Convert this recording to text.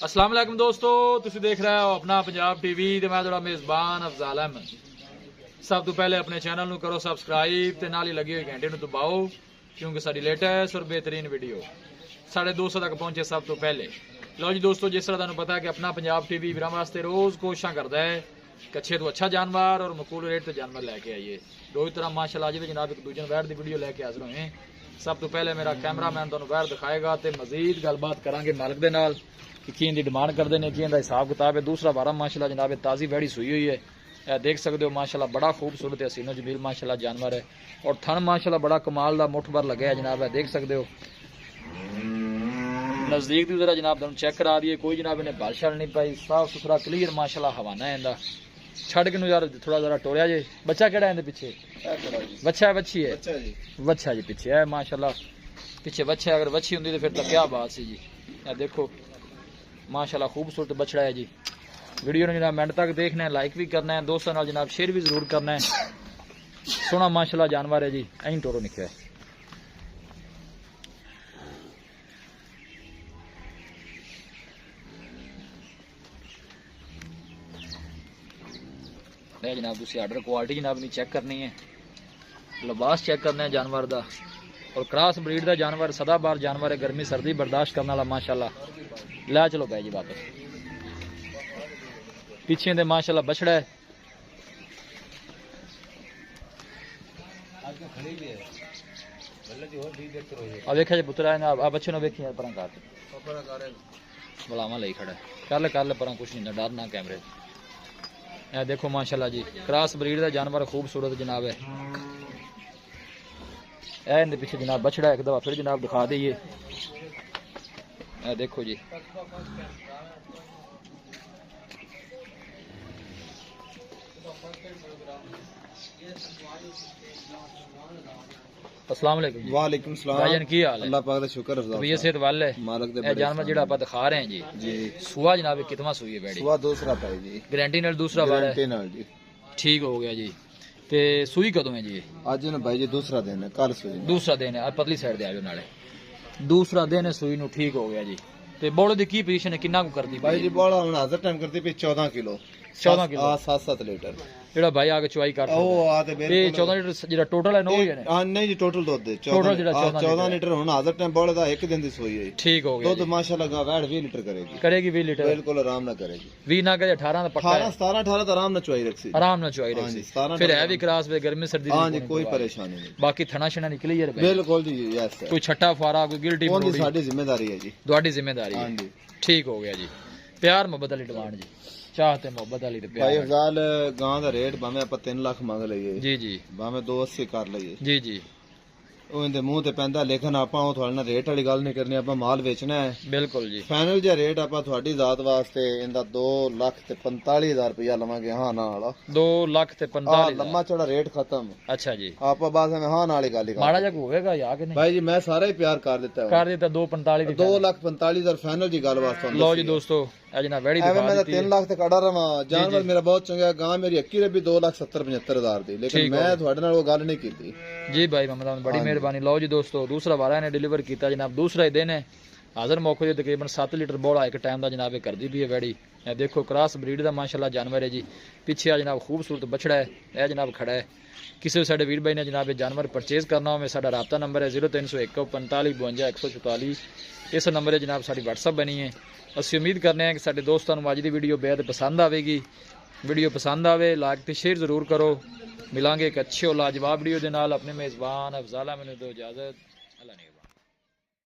अस्सलाम वालेकुम दोस्तों, तुसीं देख रहे हो अपना पंजाब टीवी ते मैं तुहाडा मेज़बान अफजाल अहमद। सब तो पहले अपने चैनल नूं करो सबसक्राइब ते नाल ही लगी हुई घंटे नूं दबाओ क्योंकि साडी लेटेस्ट और बेहतरीन वीडियो साढ़े 200 तक पहुंचे सब तो पहले। लो जी दोस्तों, जिस तरह तुहानूं पता है कि अपना पंजाब टीवी वीरां वास्ते रोज़ कोशिशां करदा है कि अच्छे तो अच्छा जानवर और मकूल रेट ते जानवर लैके आइए। रोज़ तरह माशाअल्लाह अज भी जनाब एक दूजे वैर की वीडियो लैके हाज़र होए। सब तो पहले मेरा कैमरामैन तुहानूं वैर दिखाएगा तो मजीद गलबात करांगे मालिक दे नाल कि की दी डिमांड करते हैं, की हिसाब किताब है। दूसरा बारह माशाल्लाह जनाब ताज़ी वैड़ी सुई हुई है, यह देख सकते हो माशाल्लाह बड़ा खूबसूरत है, हसीनो जमील माशाल्लाह जानवर है और थन माशाल्लाह बड़ा कमाल का मुठ भर लगे है जनाब, है देख सकते हो। नज़दीक की जरा जनाब तुम चेक करा दिए, कोई जनाब इन्हें बल शल नहीं पाई, साफ सुथरा क्लीयर माशाल्लाह हवाना है इनका। छड़ के यार थोड़ा जरा टोरिया जे। बच्चा केड़ा है पीछे? बच्चा है बच्ची है? बच्चा जी पीछे है माशाल्लाह, पीछे बच्चा है। अगर बच्ची होंगी तो फिर तो क्या बात सी जी। देखो माशाल्लाह खूबसूरत बछड़ा है जी। वीडियो ने जनाब मिनट तक देखना है, लाइक भी करना है, दोस्तों नाल जनाब शेयर भी जरूर करना है। सोना माशाल्लाह जानवर है जी, ऐं टोरो निकला है। जनाब तुम आर्डर क्वालिटी जनाब नहीं चेक करनी है, लिबास चेक करना है जानवर का और क्रॉस ब्रीड का जानवर सदाबार जानवर है, गर्मी सर्दी बर्दाश्त करने वाला माशाल्लाह। लै चलो भाई जी वापस। पीछे दे माशाल्लाह बछड़ा है, वेखा जी पुत्र है ना बच्चे ने वेखी पर बुलावा ले खड़ा है, कर ले पर कुछ नहीं डर ना कैमरे। देखो माशाल्लाह जी क्रॉस ब्रीड का जानवर खूबसूरत जनाब है। इनके पीछे जनाब बछड़ा एक दफा फिर जनाब दिखा दीजिए। देखो जी अस्सलाम वालेकुम। वालेकुम सलाम भाईजान की हाल है? अल्लाह पाक दा शुक्र है, तबीयत सेहत वाल है? मालिक दे ए जानवर जेड़ा आप दिखा रहे हैं जी जी सुआ जनाब कितना सुई है बैठी? सुआ दूसरा पाई जी, गारंटी नाल दूसरा बार गारंटी है? नाल जी। ठीक हो गया जी। ते सुई कदों है जी? आज ना भाई जी दूसरा दिन है, कल सुई दूसरा दिन है। पतली साइड दे आ जाओ नाले। दूसरा दिन है सुई नु, ठीक हो गया जी। ते बोलो दी की पोजीशन है, कितना को करदी भाई जी? बड़ा हुन हाजिर टाइम करती पे 14 किलो 14 किलो 7-7 लीटर जेड़ा भाई आगे चुवाई कर ओ आ ते ते बिल्कुल 14 लीटर जेड़ा टोटल है नो ही है हां नहीं जी टोटल दूध दे टोटल जेड़ा 14 लीटर हुन हाजिर टाइम बड़ा दा एक दिन दी सोई है। ठीक हो गया दूध माशाल्लाह गा वैड 20 लीटर करेगी 20 लीटर बिल्कुल आराम ना करेगी। 20 ना करे 18 दा पक्का है। 17-18 तो आराम ना चुवाई रखसी, आराम ना चुवाई रखसी। फिर है भी क्रॉस पे गर्मी सर्दी हां जी कोई परेशानी नहीं। बाकी थना शना निकली है बिल्कुल जी यस कोई छट्टा फारा कोई गिल्टी वो साडी जिम्मेदारी है जी, ਤੁਹਾਡੀ ਜ਼ਿੰਮੇਵਾਰੀ हां है। जी ठीक हो गया जी। प्यार मोहब्बत वाली डिमांड जी, चाहते मोहब्बत वाली ते भाई प्यार अफजाल गां दा रेट भाਵੇਂ ਆਪਾਂ 3 ਲੱਖ ਮੰਗ ਲਈਏ जी जी ਭਾਵੇਂ 280 ਕਰ ਲਈਏ जी जी ਉਹ ਇਹਦੇ ਮੂੰਹ ਤੇ ਪੈਂਦਾ, ਲੇਕਿਨ ਆਪਾਂ ਉਹ ਤੁਹਾਡੇ ਨਾਲ ਰੇਟ ਵਾਲੀ ਗੱਲ ਨਹੀਂ ਕਰਨੀ, ਆਪਾਂ ਮਾਲ ਵੇਚਣਾ ਹੈ। बिल्कुल जी ਫਾਈਨਲ ਜਿਹਾ ਰੇਟ ਆਪਾਂ ਤੁਹਾਡੀ ਜ਼ਾਤ ਵਾਸਤੇ ਇਹਦਾ 2,45,000 ਰੁਪਇਆ ਲਵਾਂਗੇ ਹਾਂ ਨਾਲ। 2 ਲੱਖ ਤੇ 45 ਲੰਮਾ ਚੌੜਾ ਰੇਟ ਖਤਮ, अच्छा जी। ਆਪਾਂ ਬਸ ਐਵੇਂ ਹਾਂ ਨਾਲ ਹੀ ਗੱਲ ਹੀ ਮਾੜਾ ਜਿਹਾ ਹੋਵੇਗਾ ਯਾ ਕਿ ਨਹੀਂ? ਭਾਈ ਜੀ ਮੈਂ ਸਾਰਾ ਹੀ ਪਿਆਰ ਕਰ ਦਿੱਤਾ ਕਰ ਦਿੱਤਾ 245 ਦੀ 2,45,000 ਫਾਈਨਲ ਜੀ ਗੱਲ ਵਾਸਤੇ। ਲਓ ਜੀ ਦੋਸਤੋ ਅੱਜ ਨਾ ਵੈੜੀ ਐਵੇਂ ਦਿਖਾ ਮੈਂ ਦਿੱਤੀ 3 ਲੱਖ ਤੇ ਕੜਾ ਰਵਾਂ। ਜਾਨਵਰ ਮੇਰਾ ਬਹੁਤ ਚੰਗਾ, ਗਾਂ ਮੇਰੀ ਅੱਕੀ ਰਬੀ 2,70,75,000 ਦੀ, ਲੇਕਿਨ ਮੈਂ ਤੁਹਾਡੇ ਨਾਲ ਉਹ ਗੱਲ ਨਹੀਂ ਕੀਤੀ जी भाई मोहम्मद बड़ी मेहरबानी। लो जी दोस्तों दूसरा वारा ने डिलीवर किया जनाब, दूसरा ही दिन है हाजिर मौके तकरीबन 7 लीटर बोला एक टाइम का जनाब कर दी भी है वैड़ी। देखो क्रॉस ब्रीड का माशाल्लाह जानवर है जी। पीछे आ जनाब खूबसूरत बछड़ा है, यह जनाब खड़ा है। किसी भी साढ़े वीर भाई ने जनाब जानवर परचेज करना हो साਡਾ राबता नंबर है 0301 45 52 144। इस नंबर है जनाब साड़ी WhatsApp बनी है। ਅਸੀਂ उम्मीद करने हैं कि साढ़े दोस्तों को अज की वीडियो बेहद पसंद आएगी। वीडियो पसंद आए लाइक तो शेयर जरूर करो। मिलांगे एक अच्छे और लाजवाब वीडियो के नाल। अपने मेज़बान अफजाल अहमद दो इजाज़त। अल्लाह ने